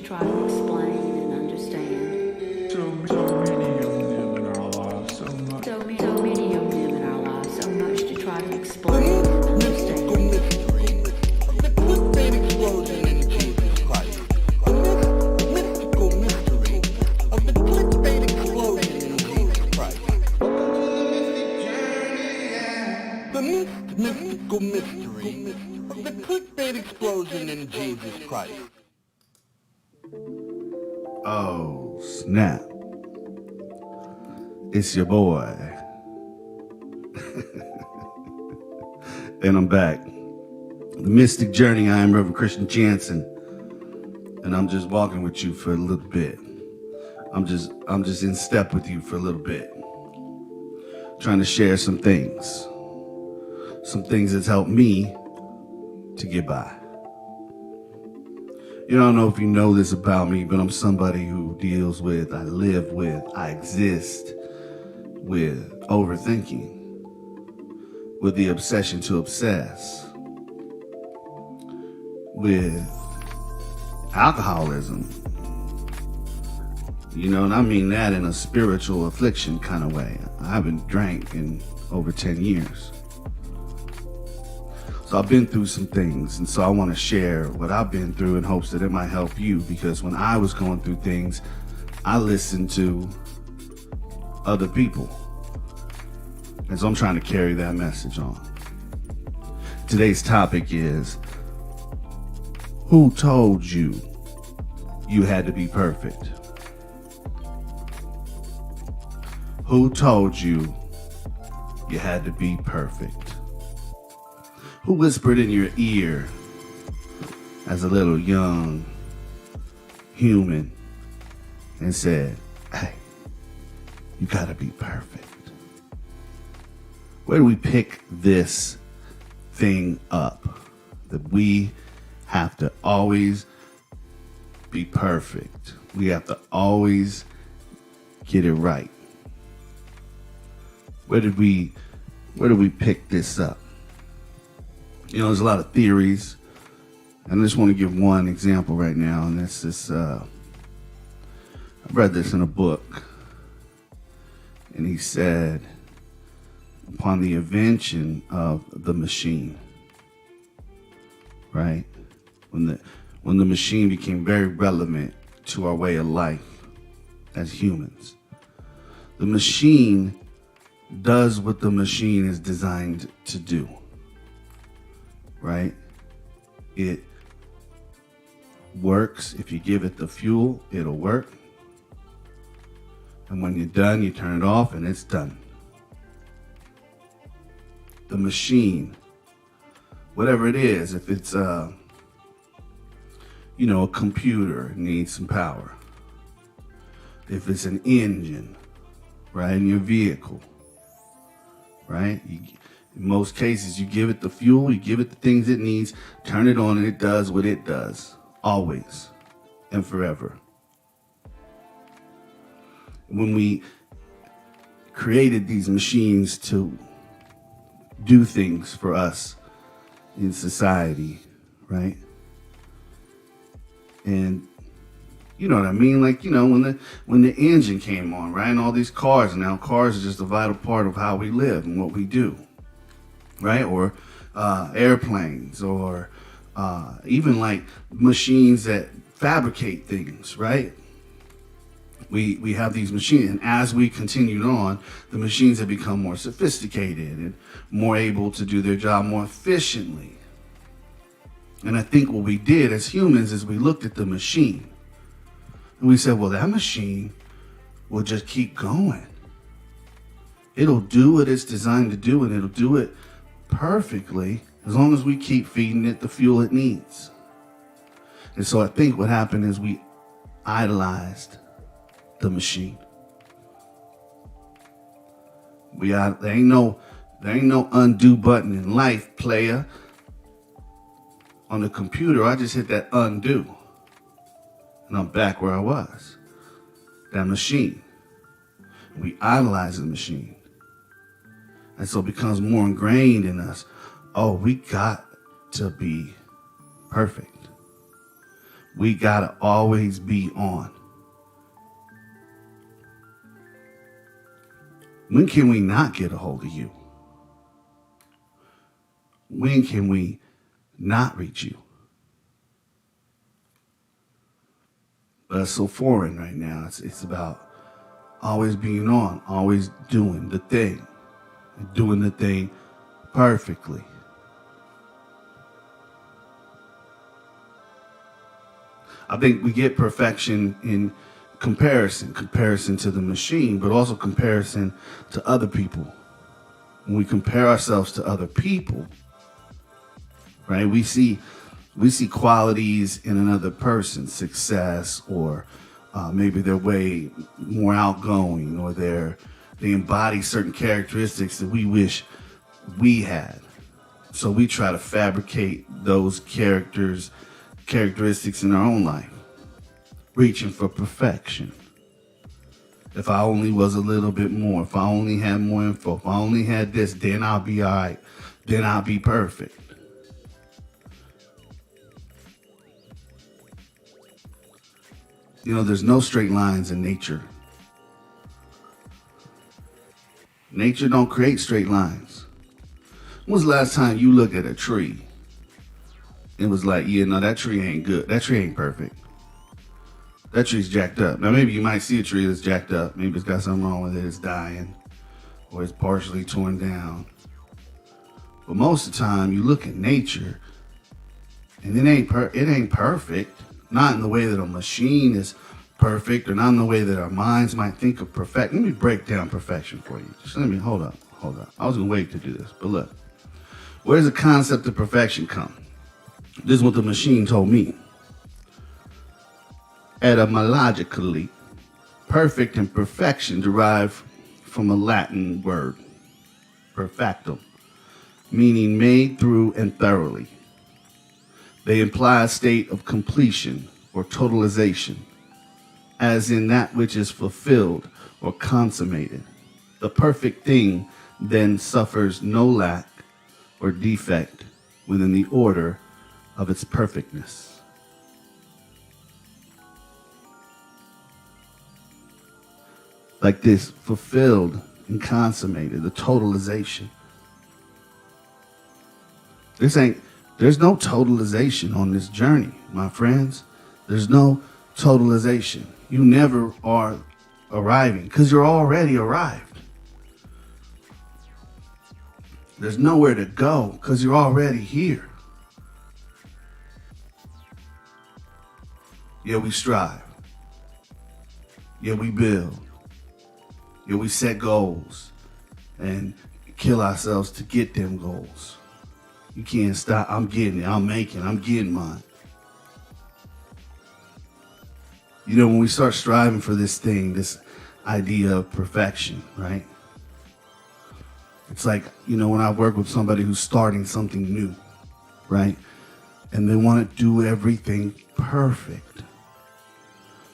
try to explain and understand. So many of them in our lives, So many of them in our lives, so much to try to explain and understand. Mystical mystery of the clickbait explosion in Jesus Christ. Oh, snap. It's your boy. And I'm back. The Mystic Journey. I am Reverend Christian Jansen. And I'm just walking with you for a little bit. I'm just in step with you for a little bit. Trying to share some things. Some things that's helped me to get by. You don't know if you know this about me, but I'm somebody who deals with, I live with, I exist with overthinking, with the obsession to obsess, with alcoholism. You know, and I mean that in a spiritual affliction kind of way. I haven't drank in over 10 years. So I've been through some things, and so I want to share what I've been through in hopes that it might help you, because when I was going through things, I listened to other people. And so I'm trying to carry that message on. Today's topic is, who told you you had to be perfect? Who told you you had to be perfect? Who whispered in your ear as a little young human and said, hey, you gotta be perfect? Where do we pick this thing up? That we have to always be perfect. We have to always get it right. Where do we pick this up? You know, there's a lot of theories, and I just want to give one example right now, and that's this, I read this in a book, and he said, upon the invention of the machine, right? When the machine became very relevant to our way of life as humans, the machine does what the machine is designed to do. Right? It works. If you give it the fuel, it'll work. And when you're done, you turn it off and it's done. The machine, whatever it is, if it's a computer, it needs some power. If it's an engine, right, in your vehicle, right? In most cases, you give it the fuel, you give it the things it needs, turn it on, and it does what it does, always and forever. When we created these machines to do things for us in society, right? And you know what I mean? Like, when the engine came on, right? And all these cars, now cars are just a vital part of how we live and what we do. Right? Or airplanes, or even like machines that fabricate things, right? We have these machines, and as we continued on, the machines have become more sophisticated and more able to do their job more efficiently. And I think what we did as humans is we looked at the machine and we said, well, that machine will just keep going. It'll do what it's designed to do, and it'll do it perfectly as long as we keep feeding it the fuel it needs. And so I think what happened is we idolized the machine. There ain't no undo button in life, player. On the computer, I just hit that undo, and I'm back where I was. That machine. We idolize the machine. And so it becomes more ingrained in us. Oh, we got to be perfect. We gotta always be on. When can we not get a hold of you? When can we not reach you? But it's so foreign right now. It's about always being on, always doing the thing, and doing the thing perfectly. I think we get perfection in comparison to the machine, but also comparison to other people. When we compare ourselves to other people, right, we see qualities in another person, success, or maybe they're way more outgoing, or they embody certain characteristics that we wish we had. So we try to fabricate those characteristics in our own life, reaching for perfection. If I only was a little bit more, if I only had more info, if I only had this, then I'll be all right, then I'll be perfect. You know, there's no straight lines in nature. Nature don't create straight lines. When was the last time you looked at a tree? It was like, yeah, no, that tree ain't good. That tree ain't perfect. That tree's jacked up. Now, maybe you might see a tree that's jacked up. Maybe it's got something wrong with it. It's dying, or it's partially torn down. But most of the time, you look at nature, and it ain't perfect. Not in the way that a machine is perfect, or not in the way that our minds might think of perfect. Let me break down perfection for you. Just hold up. I was gonna wait to do this, but look. Where does the concept of perfection come? This is what the machine told me. Etymologically, perfect and perfection derive from a Latin word, perfectum, meaning made through and thoroughly. They imply a state of completion or totalization, as in that which is fulfilled or consummated. The perfect thing then suffers no lack or defect within the order of its perfectness. Like this, fulfilled and consummated, the totalization. There's no totalization on this journey, my friends. There's no totalization. You never are arriving because you're already arrived. There's nowhere to go because you're already here. Yeah, we strive. Yeah, we build. Yeah, we set goals and kill ourselves to get them goals. You can't stop. I'm getting it. I'm getting mine. You know, when we start striving for this thing, this idea of perfection, right? It's like, you know, when I work with somebody who's starting something new, right? And they want to do everything perfect.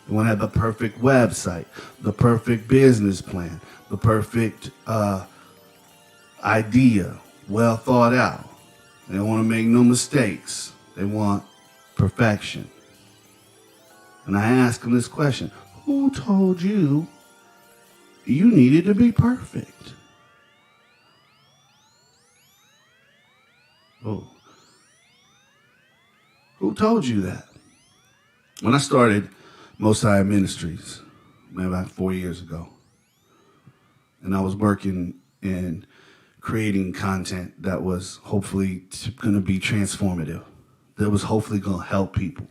They want to have the perfect website, the perfect business plan, the perfect idea, well thought out. They don't want to make no mistakes. They want perfection. And I ask them this question: who told you you needed to be perfect? Oh. Who told you that? When I started Most High Ministries, about 4 years ago, and I was working and creating content that was hopefully going to be transformative, that was hopefully going to help people.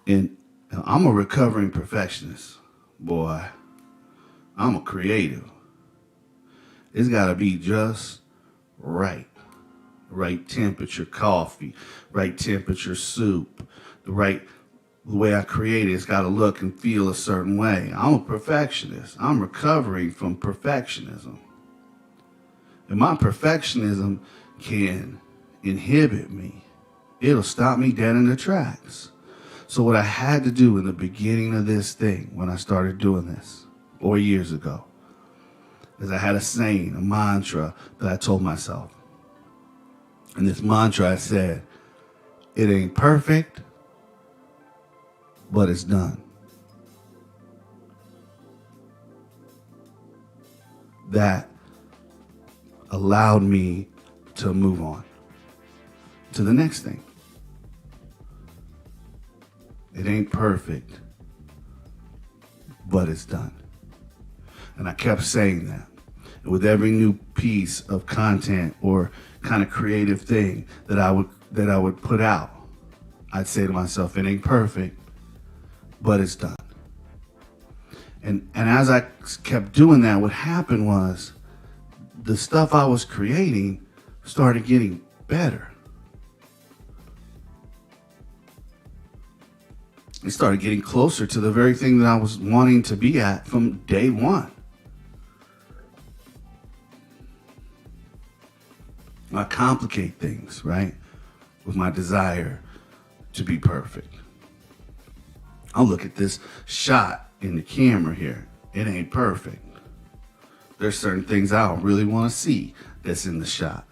And I'm a recovering perfectionist, boy. I'm a creative. It's got to be just right. Right temperature coffee, right temperature soup, the way I create it's got to look and feel a certain way. I'm a perfectionist. I'm recovering from perfectionism. And my perfectionism can inhibit me. It'll stop me dead in the tracks. So what I had to do in the beginning of this thing, when I started doing this 4 years ago, is I had a saying, a mantra that I told myself. And this mantra I said, It ain't perfect, but it's done. That allowed me to move on to the next thing. It ain't perfect, but it's done. And I kept saying that. And with every new piece of content or kind of creative thing that I would put out, I'd say to myself, it ain't perfect, but it's done. And as I kept doing that, what happened was the stuff I was creating started getting better. It started getting closer to the very thing that I was wanting to be at from day one. I complicate things, right? With my desire to be perfect. I'll look at this shot in the camera here. It ain't perfect. There's certain things I don't really want to see that's in the shot.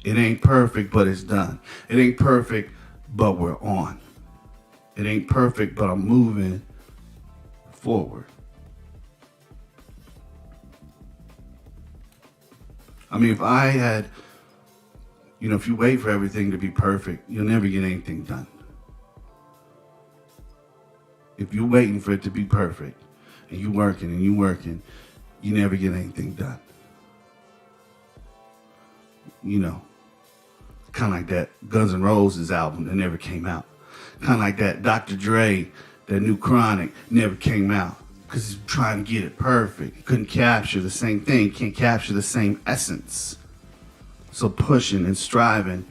It ain't perfect, but it's done. It ain't perfect, but we're on. It ain't perfect, but I'm moving forward. I mean, if I had, if you wait for everything to be perfect, you'll never get anything done. If you're waiting for it to be perfect, and you working, you never get anything done. Kind of like that Guns N' Roses album that never came out. Kind of like that Dr. Dre, that new Chronic, never came out. Because he's trying to get it perfect. He couldn't capture the same thing, can't capture the same essence. So pushing and striving,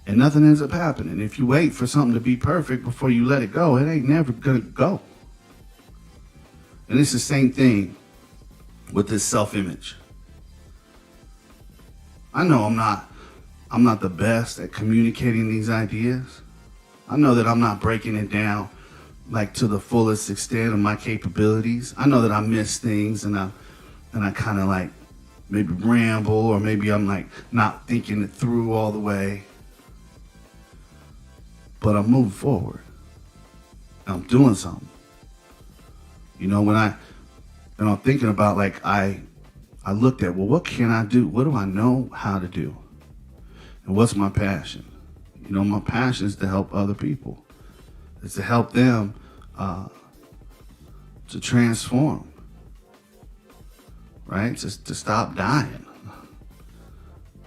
and nothing ends up happening. If you wait for something to be perfect before you let it go, it ain't never gonna go. And it's the same thing with this self-image. I know I'm not the best at communicating these ideas. I know that I'm not breaking it down like to the fullest extent of my capabilities. I know that I miss things and I kind of like maybe ramble, or maybe I'm like not thinking it through all the way. But I'm moving forward. I'm doing something. When I'm thinking about, like, I looked at, well, what can I do? What do I know how to do? And what's my passion? My passion is to help other people. It's to help them to transform, right? Just to stop dying.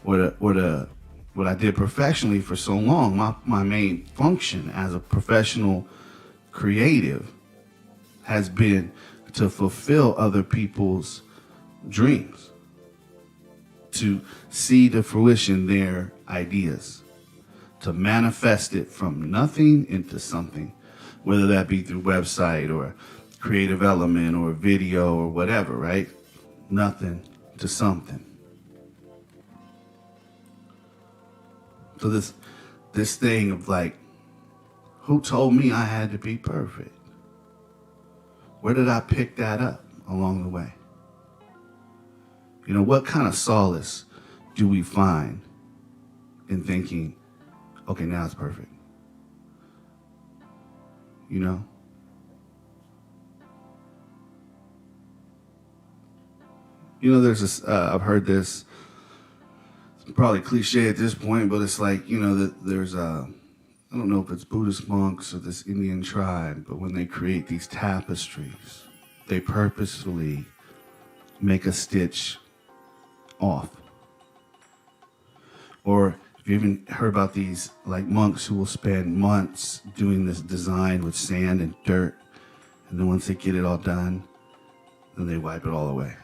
What I did professionally for so long, my main function as a professional creative has been to fulfill other people's dreams, to see to fruition their ideas, to manifest it from nothing into something, whether that be through website or creative element or video or whatever, right? Nothing to something. So this thing of like, who told me I had to be perfect? Where did I pick that up along the way? What kind of solace do we find in thinking, okay, now it's perfect? There's this, I've heard this, it's probably cliche at this point, but it's like, that there's I don't know if it's Buddhist monks or this Indian tribe, but when they create these tapestries, they purposefully make a stitch off. Or if you even heard about these like monks who will spend months doing this design with sand and dirt, and then once they get it all done, then they wipe it all away.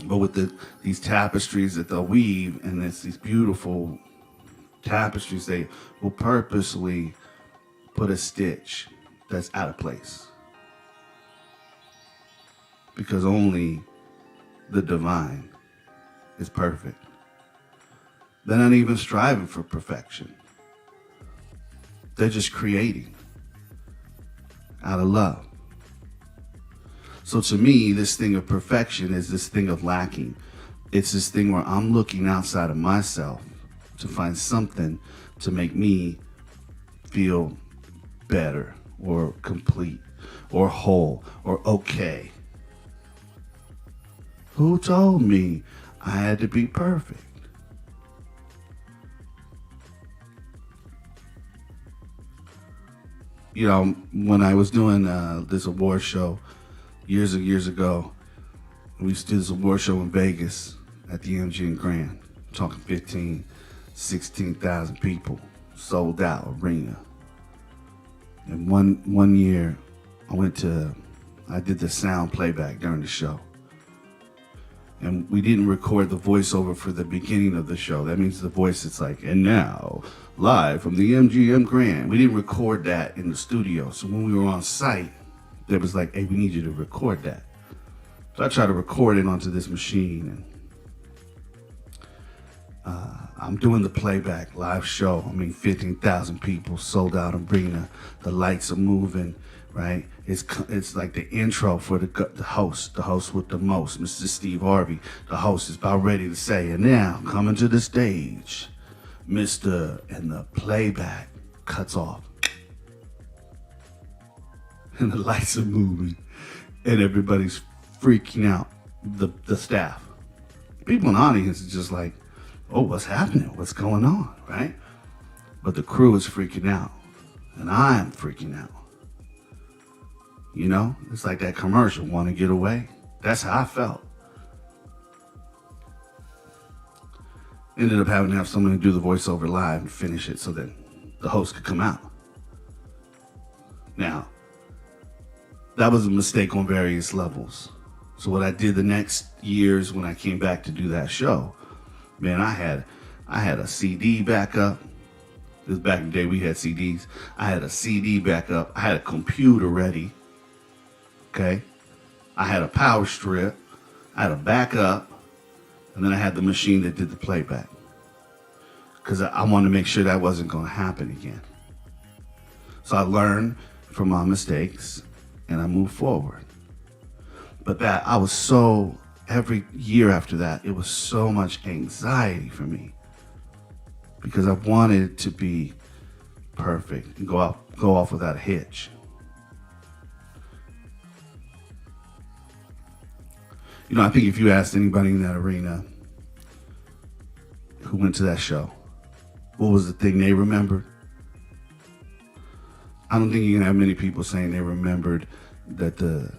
But with these tapestries that they'll weave, and it's these beautiful tapestries, they will purposely put a stitch that's out of place. Because only the divine is perfect. They're not even striving for perfection. They're just creating out of love. So to me, this thing of perfection is this thing of lacking. It's this thing where I'm looking outside of myself to find something to make me feel better or complete or whole or okay. Who told me I had to be perfect? You know, when I was doing this award show years ago, we used to do this award show in Vegas at the MGM Grand. I'm talking 15, 16,000 people, sold out arena. And one year, I did the sound playback during the show. And we didn't record the voiceover for the beginning of the show. That means the voice, it's like, and now, live from the MGM Grand. We didn't record that in the studio. So when we were on site, there was like, hey, we need you to record that. So I tried to record it onto this machine. And I'm doing the playback live show. I mean, 15,000 people, sold out arena. The lights are moving, right? It's like the intro for the host with the most, Mr. Steve Harvey. The host is about ready to say, and now coming to the stage, Mr. And the playback cuts off. And the lights are moving, and everybody's freaking out, the staff. People in the audience is just like, oh, what's happening? What's going on, right? But the crew is freaking out, and I'm freaking out. You know, it's like that commercial, Want to Get Away. That's how I felt. Ended up having to have someone to do the voiceover live and finish it so that the host could come out. Now, that was a mistake on various levels. So what I did the next years when I came back to do that show, man, I had a CD backup. This back in the day we had CDs. I had a CD backup. I had a computer ready. Okay, I had a power strip, I had a backup, and then I had the machine that did the playback. Because I wanted to make sure that wasn't going to happen again. So I learned from my mistakes, and I moved forward. But every year after that, it was so much anxiety for me. Because I wanted to be perfect and go off without a hitch. You know, I think if you asked anybody in that arena who went to that show, what was the thing they remembered? I don't think you can have many people saying they remembered that the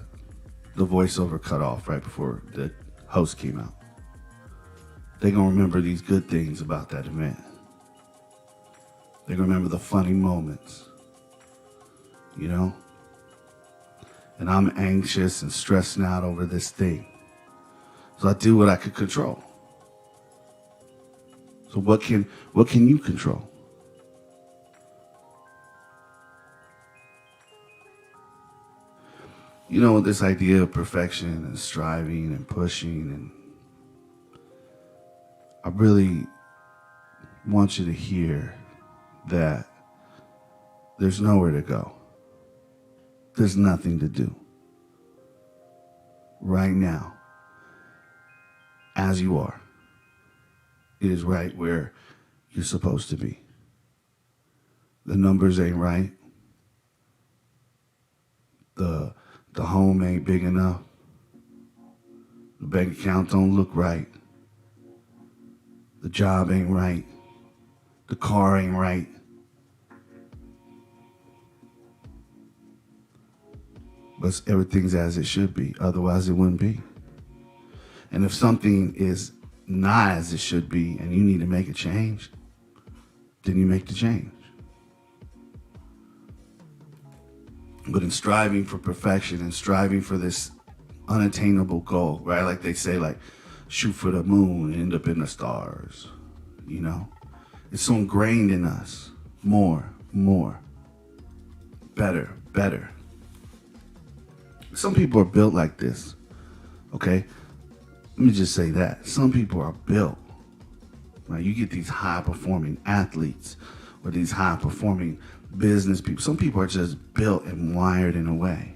voiceover cut off right before the host came out. They're going to remember these good things about that event. They're going to remember the funny moments, you know? And I'm anxious and stressing out over this thing. So I do what I could control. So what can you control? You know, this idea of perfection and striving and pushing, and I really want you to hear that there's nowhere to go. There's nothing to do. Right now, as you are, it is right where you're supposed to be. The numbers ain't right. The home ain't big enough. The bank account don't look right. The job ain't right. The car ain't right. But everything's as it should be. Otherwise, it wouldn't be. And if something is not as it should be and you need to make a change, then you make the change. But in striving for perfection and striving for this unattainable goal, right? Like they say, like, shoot for the moon, end up in the stars, you know? It's so ingrained in us. More, better. Some people are built like this, okay? Let me just say that. Some people are built. Right? You get these high-performing athletes or these high-performing business people. Some people are just built and wired in a way.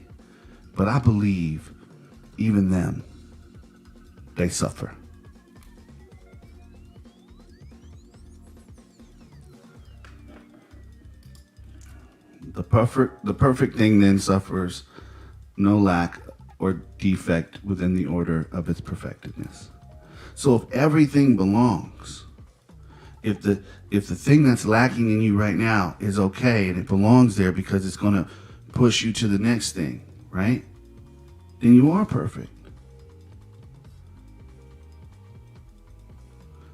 But I believe even them, they suffer. The perfect thing then suffers no lack or defect within the order of its perfectedness. So if everything belongs, if the thing that's lacking in you right now is okay and it belongs there because it's going to push you to the next thing, right? Then you are perfect.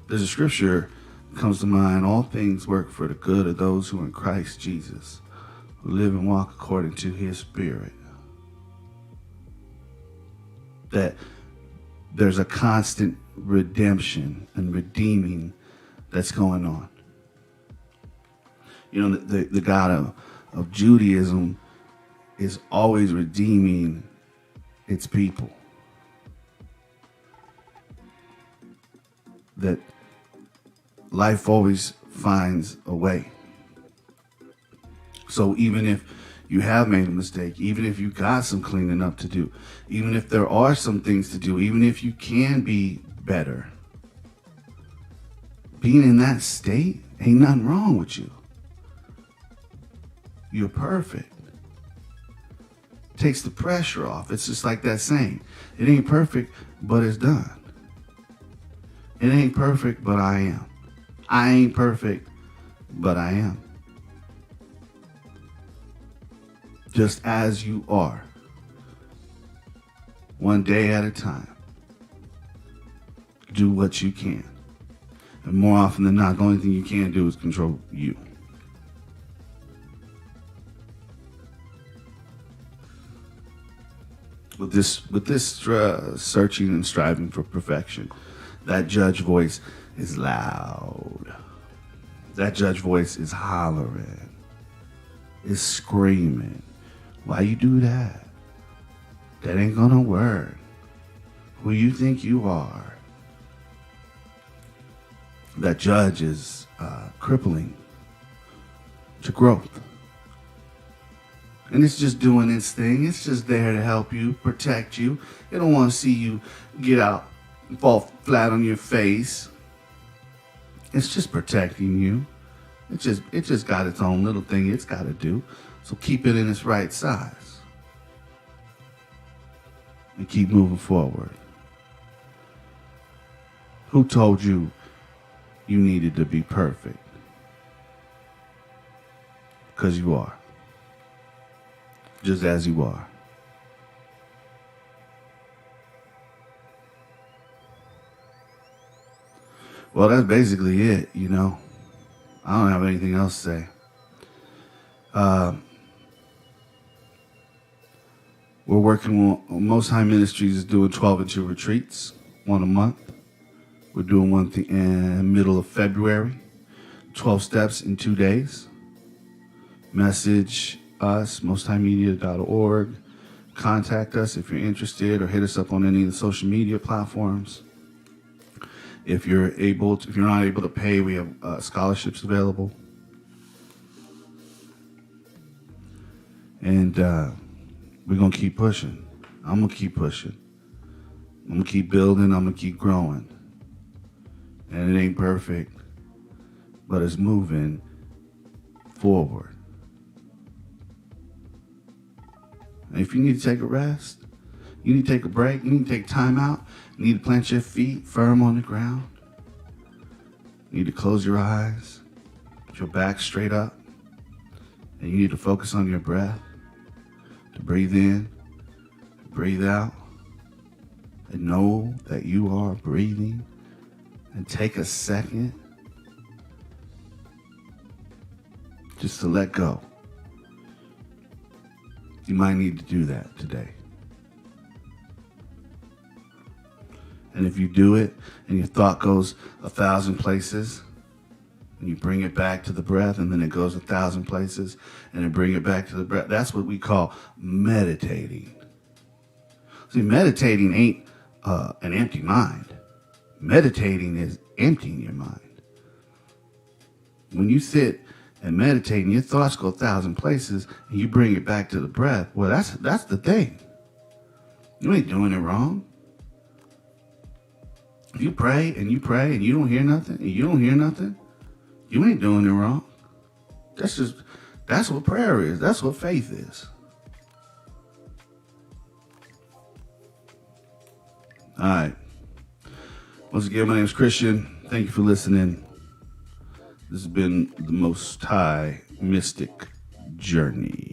There's a scripture that comes to mind: all things work for the good of those who are in Christ Jesus, who live and walk according to his Spirit. That there's a constant redemption and redeeming that's going on. You know, the God of Judaism is always redeeming its people. That life always finds a way. So even if you have made a mistake, even if you got some cleaning up to do, even if there are some things to do, even if you can be better, being in that state, ain't nothing wrong with you. You're perfect. Takes the pressure off. It's just like that saying: it ain't perfect, but it's done. It ain't perfect, but I am. I ain't perfect, but I am. Just as you are. One day at a time. Do what you can. And more often than not, the only thing you can do is control you. With this searching and striving for perfection, that judge voice is loud. That judge voice is hollering. Is screaming. Why you do that? That ain't gonna work. Who you think you are? That judge is crippling to growth. And it's just doing its thing. It's just there to help you, protect you. It don't want to see you get out and fall flat on your face. It's just protecting you. It just got its own little thing it's got to do. So keep it in its right size. And keep moving forward. Who told you you needed to be perfect? Because you are. Just as you are. Well, that's basically it, you know. I don't have anything else to say. We're working on Most High Ministries is doing 12 and 2 retreats, one a month. We're doing one in the middle of February, 12 steps in 2 days. Message us, mosthighmedia.org. Contact us if you're interested, or hit us up on any of the social media platforms. If you're not able to pay, we have scholarships available. And we're going to keep pushing. I'm going to keep pushing. I'm going to keep building. I'm going to keep growing. And it ain't perfect, but it's moving forward. And if you need to take a rest, you need to take a break, you need to take time out, you need to plant your feet firm on the ground, you need to close your eyes, put your back straight up, and you need to focus on your breath, to breathe in, breathe out, and know that you are breathing, and take a second just to let go. You might need to do that today. And if you do it and your thought goes 1,000 places, and you bring it back to the breath, and then it goes 1,000 places, and then bring it back to the breath, that's what we call meditating. See, meditating ain't an empty mind. Meditating is emptying your mind. When you sit and meditate and your thoughts go 1,000 places and you bring it back to the breath, well, that's the thing. You ain't doing it wrong. If you pray and you don't hear nothing, and you don't hear nothing, you ain't doing it wrong. That's That's what prayer is. That's what faith is. All right. Once again, my name is Christian. Thank you for listening. This has been the Most High Mystic Journey.